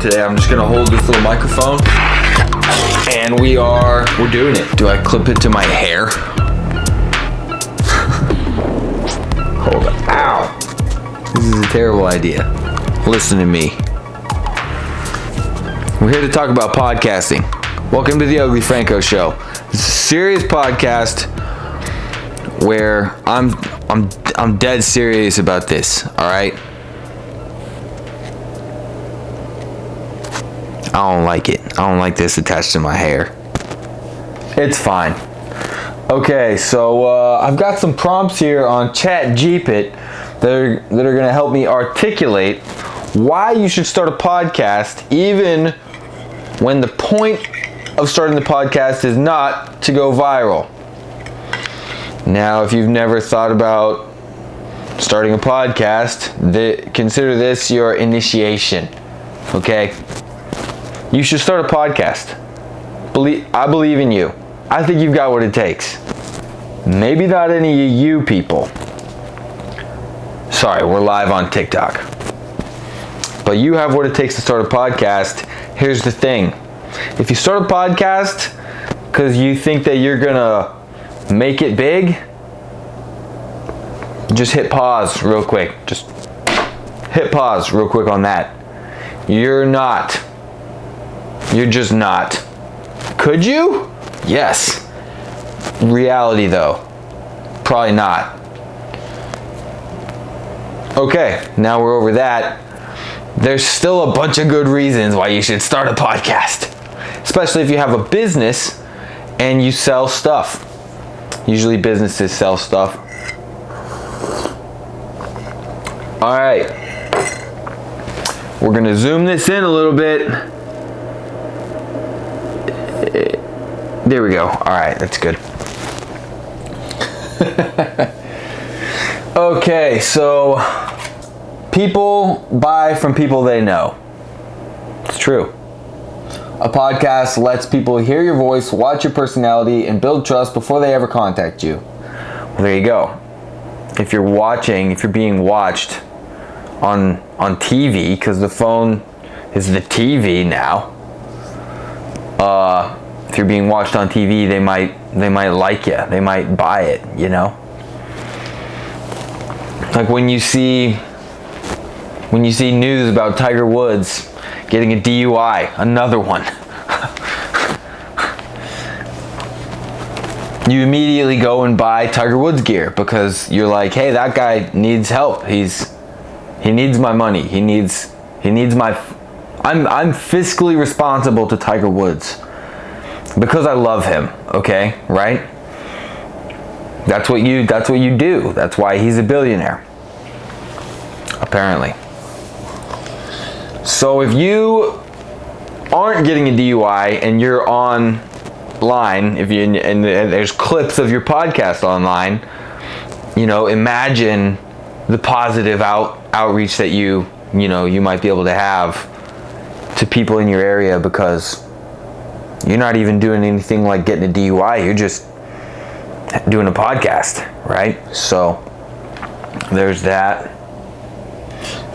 today. I'm just gonna hold this little microphone, and we're doing it. Do I clip it to my hair? Hold on. Ow! This is a terrible idea. Listen to me. We're here to talk about podcasting. Welcome to the Uglee Franco Show. This is a serious podcast where I'm dead serious about this. All right. I don't like it. I don't like this attached to my hair. It's fine. Okay, so I've got some prompts here on ChatGPT that are going to help me articulate why you should start a podcast, even when the point of starting the podcast is not to go viral. Now, if you've never thought about starting a podcast, consider this your initiation. Okay? You should start a podcast. I believe in you. I think you've got what it takes. Maybe not any of you people. Sorry, we're live on TikTok. But you have what it takes to start a podcast. Here's the thing. If you start a podcast because you think that you're gonna make it big, just hit pause real quick. Just hit pause real quick on that. You're not. You're just not. Could you? Yes. Reality though, probably not. Okay, now we're over that. There's still a bunch of good reasons why you should start a podcast, especially if you have a business and you sell stuff. Usually businesses sell stuff. All right, we're gonna zoom this in a little bit. There we go. All right, that's good. Okay, so people buy from people they know. It's true. A podcast lets people hear your voice, watch your personality, and build trust before they ever contact you. Well, there you go. If you're being watched on TV, because the phone is the TV now. If you're being watched on TV, they might like you. They might buy it, you know? Like when you see news about Tiger Woods getting a DUI, another one. You immediately go and buy Tiger Woods gear because you're like, hey, that guy needs help. He needs my money. He needs my. I'm fiscally responsible to Tiger Woods because I love him. Okay, right? That's what you do. That's why he's a billionaire. Apparently. So if you aren't getting a DUI and you're online, and there's clips of your podcast online, you know, imagine the positive outreach that you might be able to have to people in your area because you're not even doing anything like getting a DUI. You're just doing a podcast, right? So there's that.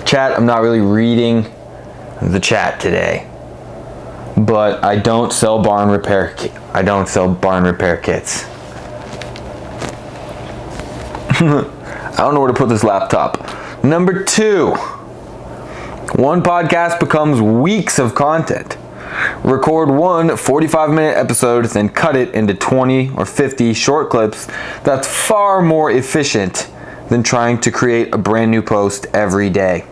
Chat, I'm not really reading the chat today, but I don't sell barn repair kits. I don't know where to put this laptop. Number 2, one podcast becomes weeks of content. Record one 45-minute episode, then cut it into 20 or 50 short clips. That's far more efficient than trying to create a brand new post every day.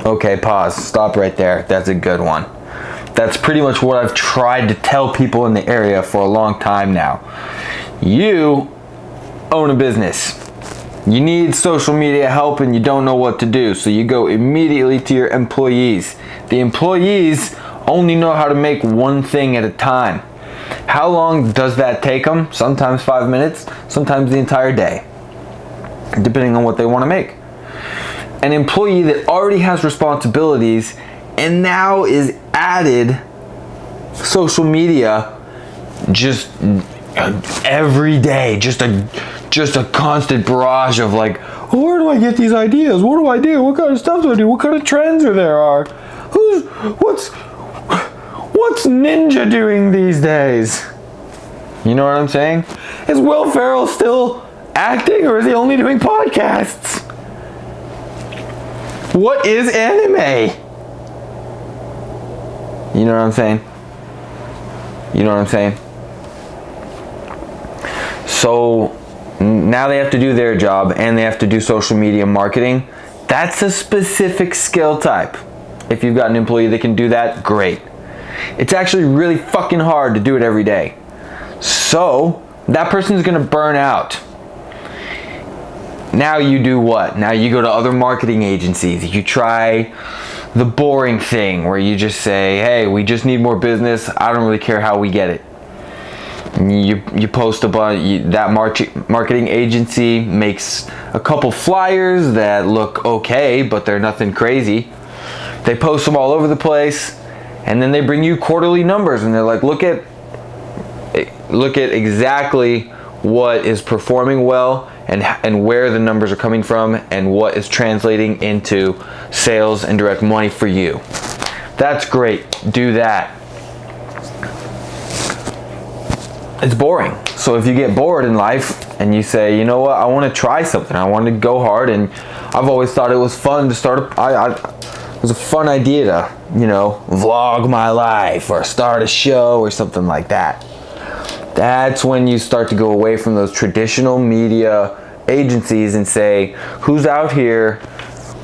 Okay, pause. Stop right there. That's a good one. That's pretty much what I've tried to tell people in the area for a long time now. You own a business. You need social media help and you don't know what to do, so you go immediately to your employees. The employees only know how to make one thing at a time. How long does that take them? Sometimes 5 minutes, sometimes the entire day, depending on what they want to make. An employee that already has responsibilities and now is added social media just every day, just a constant barrage of like, oh, where do I get these ideas? What do I do? What kind of stuff do I do? What kind of trends are there? What's Ninja doing these days? You know what I'm saying? Is Will Ferrell still acting, or is he only doing podcasts? What is anime? You know what I'm saying? You know what I'm saying? So now they have to do their job, and they have to do social media marketing. That's a specific skill type. If you've got an employee that can do that, great. It's actually really fucking hard to do it every day. So that person's gonna burn out. Now you do what? Now you go to other marketing agencies. You try the boring thing where you just say, hey, we just need more business. I don't really care how we get it. You post a bunch. That marketing agency makes a couple flyers that look okay, but they're nothing crazy. They post them all over the place, and then they bring you quarterly numbers, and they're like, look at exactly what is performing well, and where the numbers are coming from, and what is translating into sales and direct money for you. That's great. Do that. It's boring. So if you get bored in life and you say, you know what, I want to try something. I want to go hard, and I've always thought it was fun to start it was a fun idea to, vlog my life or start a show or something like that. That's when you start to go away from those traditional media agencies and say, who's out here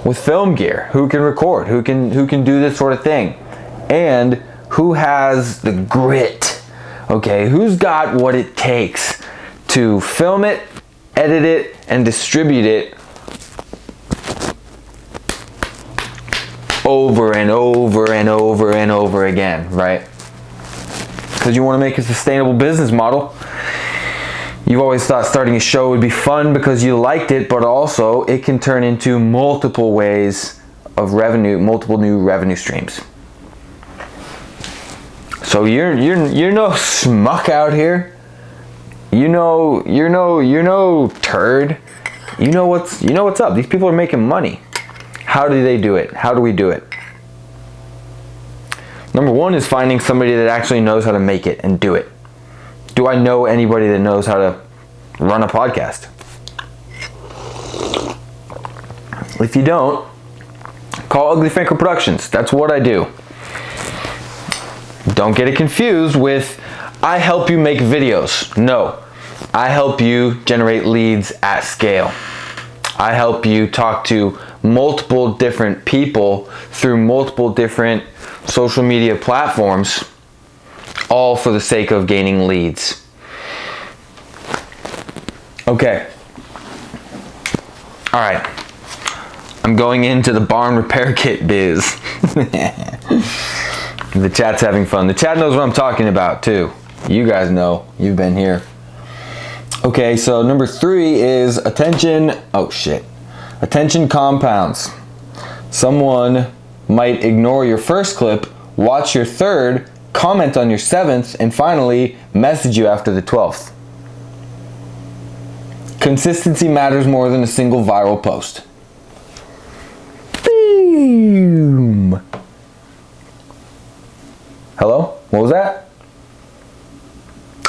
with film gear? Who can record? Who can do this sort of thing? And who has the grit? Okay, who's got what it takes to film it, edit it, and distribute it over and over and over and over again, right? Because you want to make a sustainable business model. You've always thought starting a show would be fun because you liked it, but also it can turn into multiple ways of revenue, multiple new revenue streams. So you're no schmuck out here. You're no turd. You know what's up. These people are making money. How do they do it? How do we do it? Number one is finding somebody that actually knows how to make it and do it. Do I know anybody that knows how to run a podcast? If you don't, call Uglee Franco Productions. That's what I do. Don't get it confused with, I help you make videos. No, I help you generate leads at scale. I help you talk to multiple different people through multiple different social media platforms, all for the sake of gaining leads. Okay. All right. I'm going into the barn repair kit biz. The chat's having fun. The chat knows what I'm talking about too. You guys know. You've been here. Okay, so number 3 is attention. Oh shit. Attention compounds. Someone might ignore your first clip, watch your third, comment on your 7th, and finally message you after the 12th. Consistency matters more than a single viral post. Boom. Hello? What was that?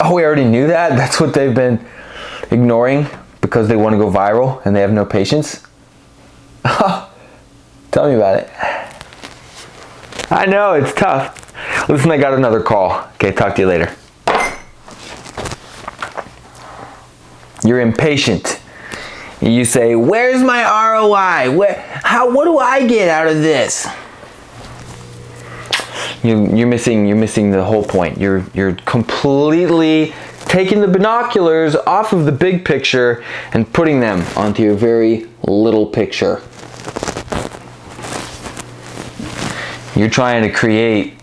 Oh, we already knew that? That's what they've been ignoring because they want to go viral and they have no patience? Tell me about it. I know, it's tough. Listen, I got another call. Okay, talk to you later. You're impatient. You say, where's my ROI? What do I get out of this? You're missing the whole point. You're completely taking the binoculars off of the big picture and putting them onto your very little picture. You're trying to create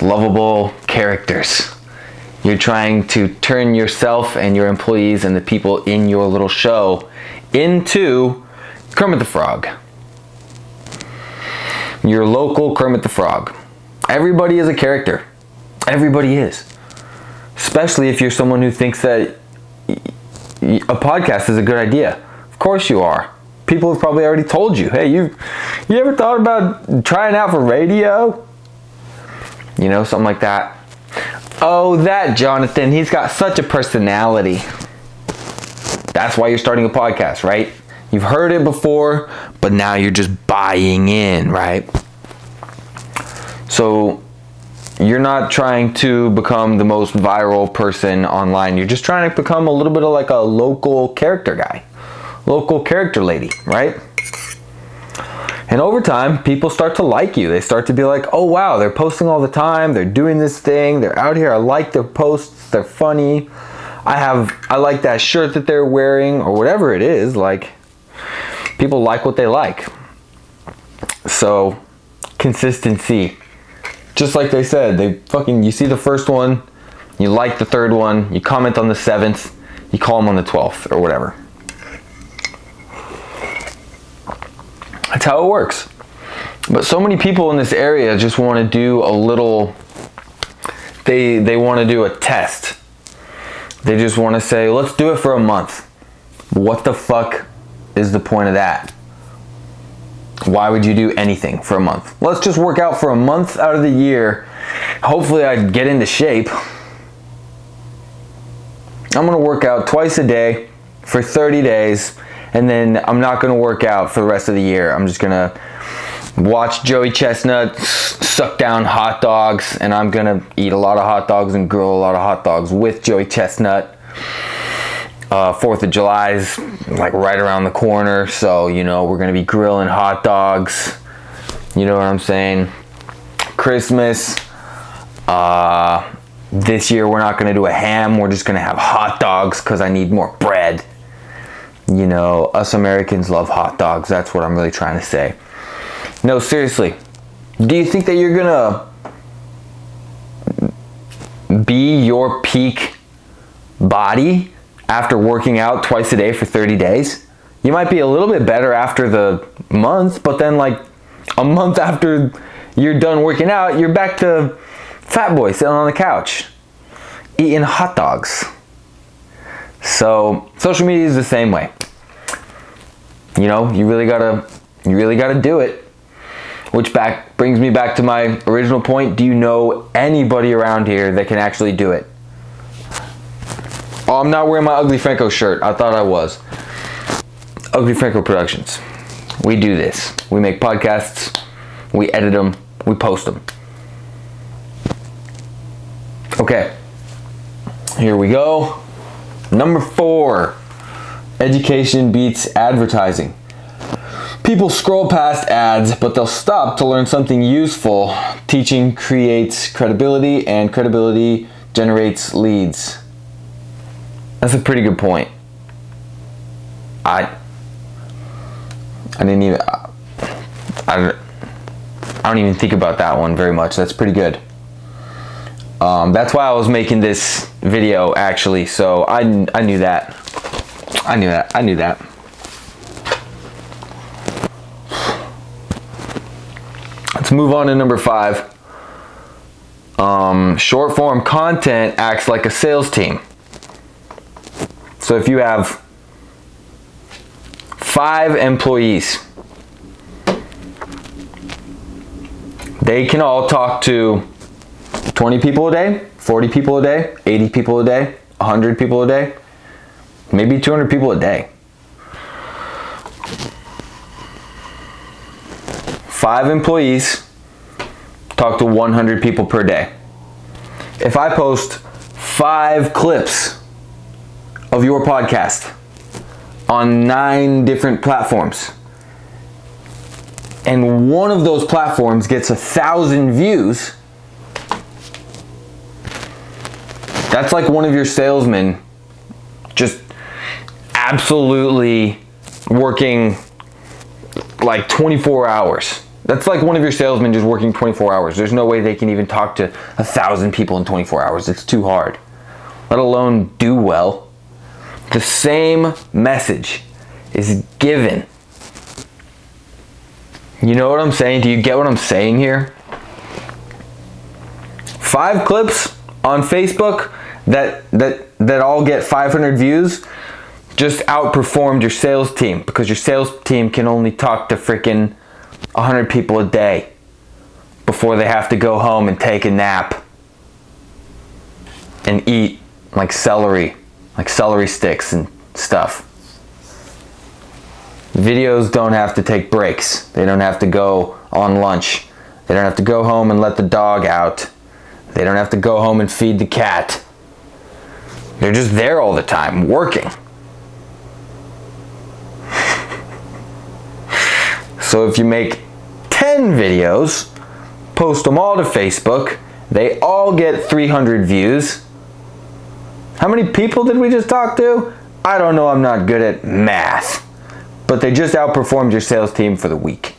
lovable characters. You're trying to turn yourself and your employees and the people in your little show into Kermit the Frog. Your local Kermit the Frog. Everybody is a character. Everybody is. Especially if you're someone who thinks that a podcast is a good idea. Of course you are. people have probably already told you, hey, you ever thought about trying out for radio? You know, something like that. Oh, that Jonathan, he's got such a personality. That's why you're starting a podcast, right? You've heard it before, but now you're just buying in, right? So you're not trying to become the most viral person online. You're just trying to become a little bit of like a local character guy, local character lady, right? And over time, people start to like you. They start to be like, oh wow, they're posting all the time. They're doing this thing. They're out here. I like their posts. They're funny. I like that shirt that they're wearing or whatever it is. Like, people like what they like. So, consistency. Just like they said, you see the first one, you like the third one, you comment on the 7th, you call them on the 12th or whatever. That's how it works. But so many people in this area just want to do a little, they want to do a test. They just want to say, let's do it for a month. What the fuck is the point of that? Why would you do anything for a month? Let's just work out for a month out of the year. Hopefully I'd get into shape. I'm going to work out twice a day for 30 days. And then I'm not going to work out for the rest of the year. I'm just going to watch Joey Chestnut suck down hot dogs. And I'm going to eat a lot of hot dogs and grill a lot of hot dogs with Joey Chestnut. 4th of July is like right around the corner. So, you know, we're going to be grilling hot dogs. You know what I'm saying? Christmas. This year we're not going to do a ham. We're just going to have hot dogs because I need more bread. You know, us Americans love hot dogs. That's what I'm really trying to say. No, seriously. Do you think that you're going to be your peak body after working out twice a day for 30 days? You might be a little bit better after the month, but then like a month after you're done working out, you're back to fat boy sitting on the couch eating hot dogs. So social media is the same way. You know, you really gotta do it. Which brings me back to my original point. Do you know anybody around here that can actually do it? Oh, I'm not wearing my Uglee Franco shirt. I thought I was. Uglee Franco Productions. We do this. We make podcasts. We edit them. We post them. Okay. Here we go. Number 4. Education beats advertising. People scroll past ads, but they'll stop to learn something useful. Teaching creates credibility, and credibility generates leads. That's a pretty good point. I don't even think about that one very much. That's pretty good. That's why I was making this video actually. So I knew that. I knew that. Let's move on to number 5. Short form content acts like a sales team. So if you have 5 employees, they can all talk to 20 people a day, 40 people a day, 80 people a day, 100 people a day, maybe 200 people a day. 5 employees talk to 100 people per day. If I post 5 clips of your podcast on 9 different platforms, and one of those platforms gets 1,000 views, that's like one of your salesmen just absolutely working like 24 hours. That's like one of your salesmen just working 24 hours. There's no way they can even talk to 1,000 people in 24 hours. It's too hard. Let alone do well. The same message is given. You know what I'm saying? Do you get what I'm saying here? 5 clips on Facebook that all get 500 views just outperformed your sales team because your sales team can only talk to freaking 100 people a day before they have to go home and take a nap and eat like celery sticks and stuff. Videos don't have to take breaks. They don't have to go on lunch. They don't have to go home and let the dog out. They don't have to go home and feed the cat. They're just there all the time, working. So if you make 10 videos, post them all to Facebook, they all get 300 views. How many people did we just talk to? I don't know, I'm not good at math. But they just outperformed your sales team for the week.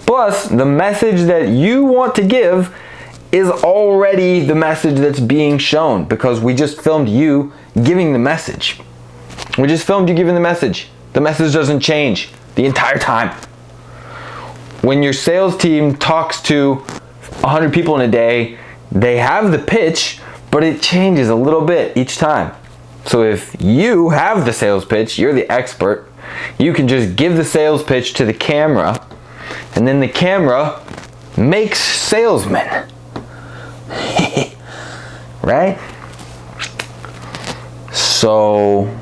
Plus, the message that you want to give is already the message that's being shown because we just filmed you giving the message. We just filmed you giving the message. The message doesn't change the entire time. When your sales team talks to 100 people in a day, they have the pitch, but it changes a little bit each time. So if you have the sales pitch, you're the expert, you can just give the sales pitch to the camera, and then the camera makes salesmen. Right? So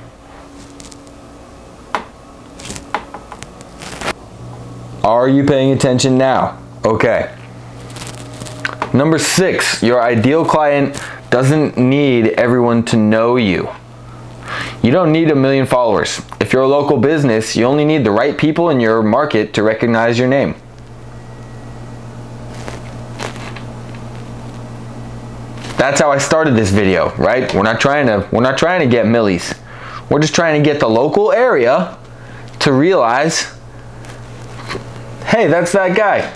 are you paying attention now? Okay. Number 6, your ideal client doesn't need everyone to know you. You don't need 1 million followers. If you're a local business, you only need the right people in your market to recognize your name. That's how I started this video, right? We're not trying to get millies. We're just trying to get the local area to realize, hey, that's that guy.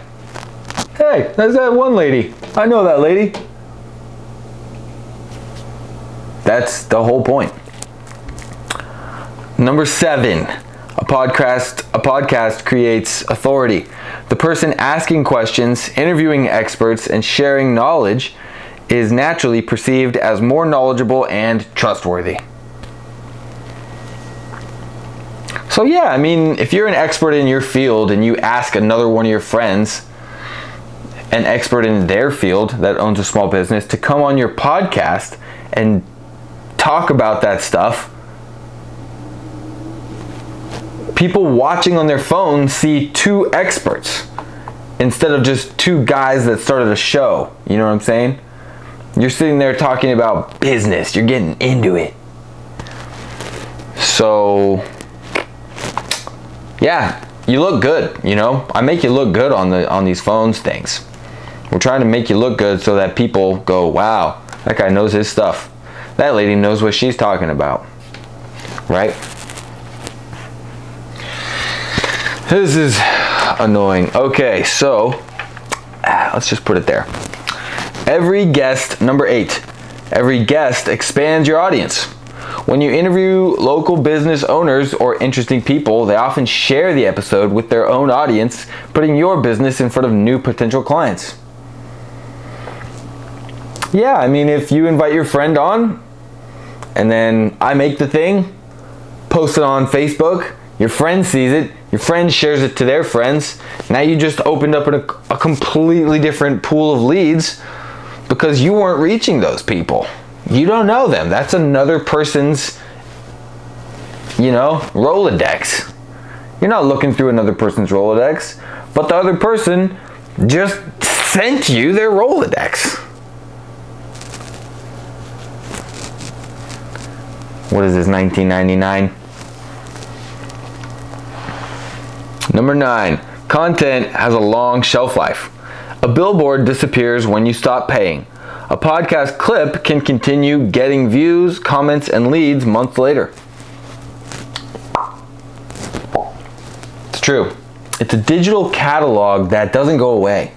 Hey, that's that one lady. I know that lady. That's the whole point. Number 7, a podcast creates authority. The person asking questions, interviewing experts, and sharing knowledge is naturally perceived as more knowledgeable and trustworthy. So yeah, I mean, if you're an expert in your field and you ask another one of your friends, an expert in their field that owns a small business, to come on your podcast and talk about that stuff, people watching on their phone see 2 experts instead of just 2 guys that started a show. You know what I'm saying? You're sitting there talking about business. You're getting into it. So, yeah, you look good, you know? I make you look good on these phones things. We're trying to make you look good so that people go, wow, that guy knows his stuff. That lady knows what she's talking about. Right? This is annoying. Okay, so let's just put it there. Number 8, every guest expands your audience. When you interview local business owners or interesting people, they often share the episode with their own audience, putting your business in front of new potential clients. Yeah, I mean, if you invite your friend on, and then I make the thing, post it on Facebook, your friend sees it, your friend shares it to their friends, now you just opened up a completely different pool of leads because you weren't reaching those people. You don't know them. That's another person's, Rolodex. You're not looking through another person's Rolodex, but the other person just sent you their Rolodex. What is this, 1999? Number 9, content has a long shelf life. A billboard disappears when you stop paying. A podcast clip can continue getting views, comments, and leads months later. It's true. It's a digital catalog that doesn't go away.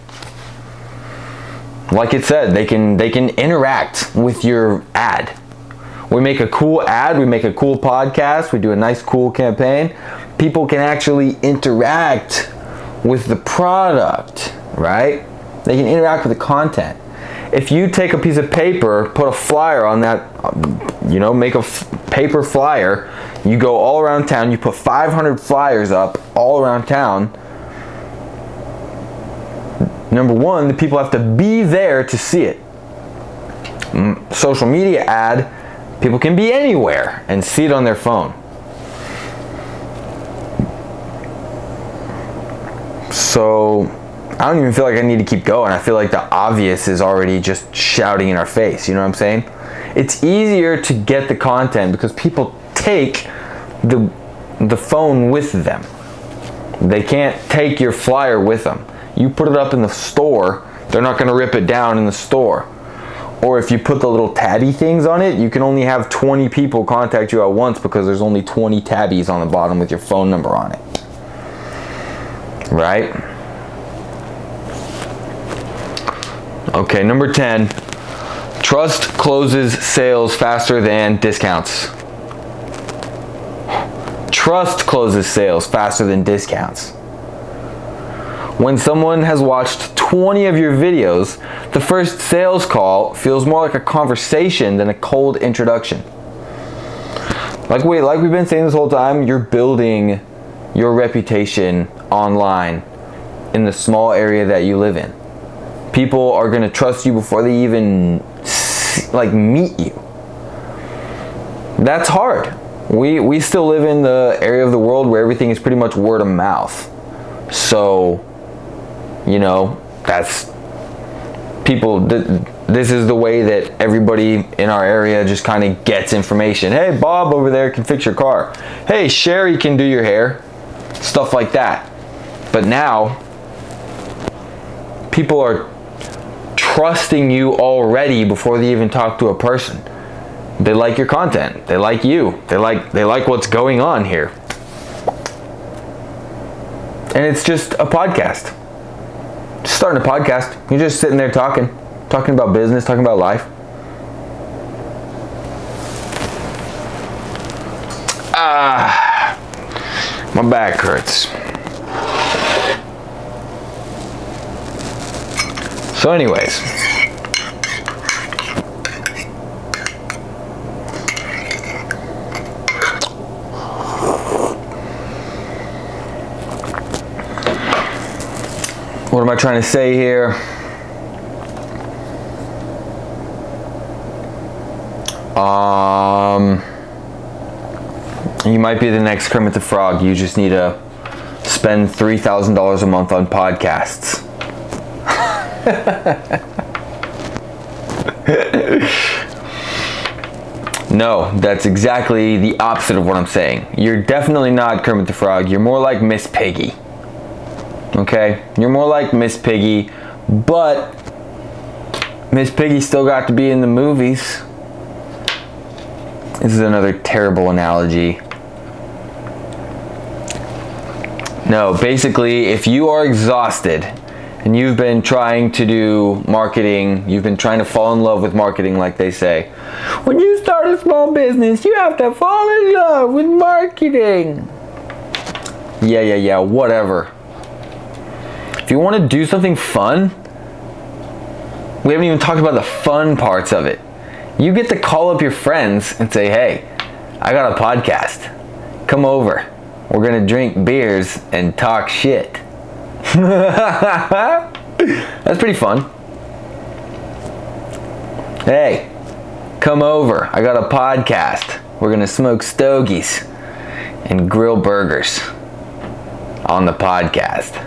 Like it said, they can interact with your ad. We make a cool ad, we make a cool podcast, we do a nice cool campaign. People can actually interact with the product, right? They can interact with the content. if you take a piece of paper, put a flyer on that, make a paper flyer, you go all around town, you put 500 flyers up all around town. Number one, the people have to be there to see it. Social media ad, people can be anywhere and see it on their phone. So I don't even feel like I need to keep going. I feel like the obvious is already just shouting in our face. You know what I'm saying? It's easier to get the content because people take the phone with them. They can't take your flyer with them. You put it up in the store, they're not going to rip it down in the store. Or if you put the little tabby things on it, you can only have 20 people contact you at once because there's only 20 tabbies on the bottom with your phone number on it. Right? Okay, number 10. Trust closes sales faster than discounts. Trust closes sales faster than discounts. When someone has watched 20 of your videos, the first sales call feels more like a conversation than a cold introduction. Like we've been saying this whole time, you're building your reputation online in the small area that you live in. People are going to trust you before they even meet you. That's hard. We still live in the area of the world where everything is pretty much word of mouth. So, that's people. This is the way that everybody in our area just kind of gets information. Hey, Bob over there can fix your car. Hey, Sherry can do your hair. Stuff like that. But now, people are trusting you already before they even talk to a person. They like your content. They like you. They like what's going on here. And it's just a podcast. Just starting a podcast. You're just sitting there talking about business, talking about life. My back hurts. So anyways, what am I trying to say here? You might be the next Kermit the Frog. You just need to spend $3,000 a month on podcasts. No, that's exactly the opposite of what I'm saying. You're definitely not Kermit the Frog. You're more like Miss Piggy. Okay? You're more like Miss Piggy, but Miss Piggy still got to be in the movies. This is another terrible analogy. No, basically, if you are exhausted and you've been trying to do marketing, you've been trying to fall in love with marketing, like they say, when you start a small business, you have to fall in love with marketing. Yeah, whatever. If you want to do something fun, we haven't even talked about the fun parts of it. You get to call up your friends and say, hey, I got a podcast. Come over. We're going to drink beers and talk shit. That's pretty fun. Hey, come over. I got a podcast. We're going to smoke stogies and grill burgers on the podcast.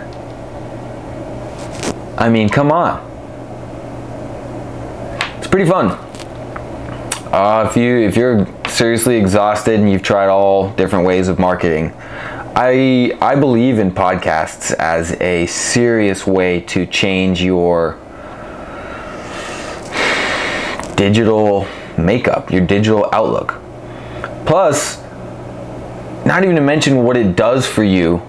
I mean, come on. It's pretty fun. If you're seriously exhausted and you've tried all different ways of marketing, I believe in podcasts as a serious way to change your digital makeup, your digital outlook. Plus, not even to mention what it does for you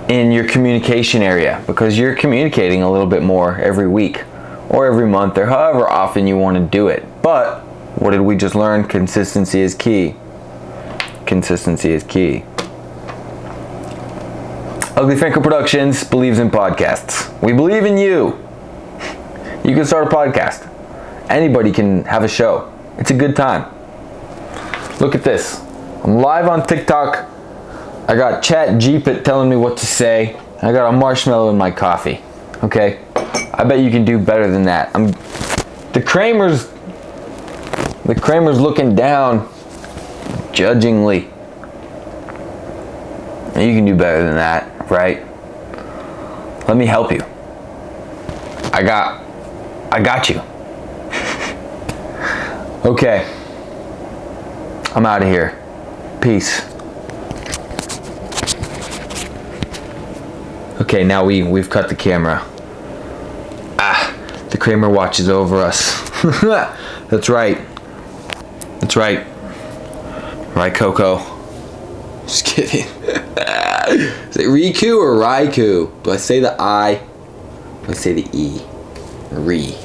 in your communication area, because you're communicating a little bit more every week or every month or however often you want to do it. But what did we just learn? Consistency is key. Consistency is key. Uglee Franco Productions believes in podcasts. We believe in you. You can start a podcast. Anybody can have a show. It's a good time. Look at this. I'm live on TikTok. I got Chat Jeepit telling me what to say. I got a marshmallow in my coffee. Okay? I bet you can do better than that. The Kramer's looking down judgingly. And you can do better than that, right? Let me help you. I got you. Okay. I'm out of here. Peace. Okay, now we've cut the camera. The Kramer watches over us. That's right. That's right. Right, Coco? Just kidding. Is it Riku or Raikou? Do I say the I? Do I say the E? Re.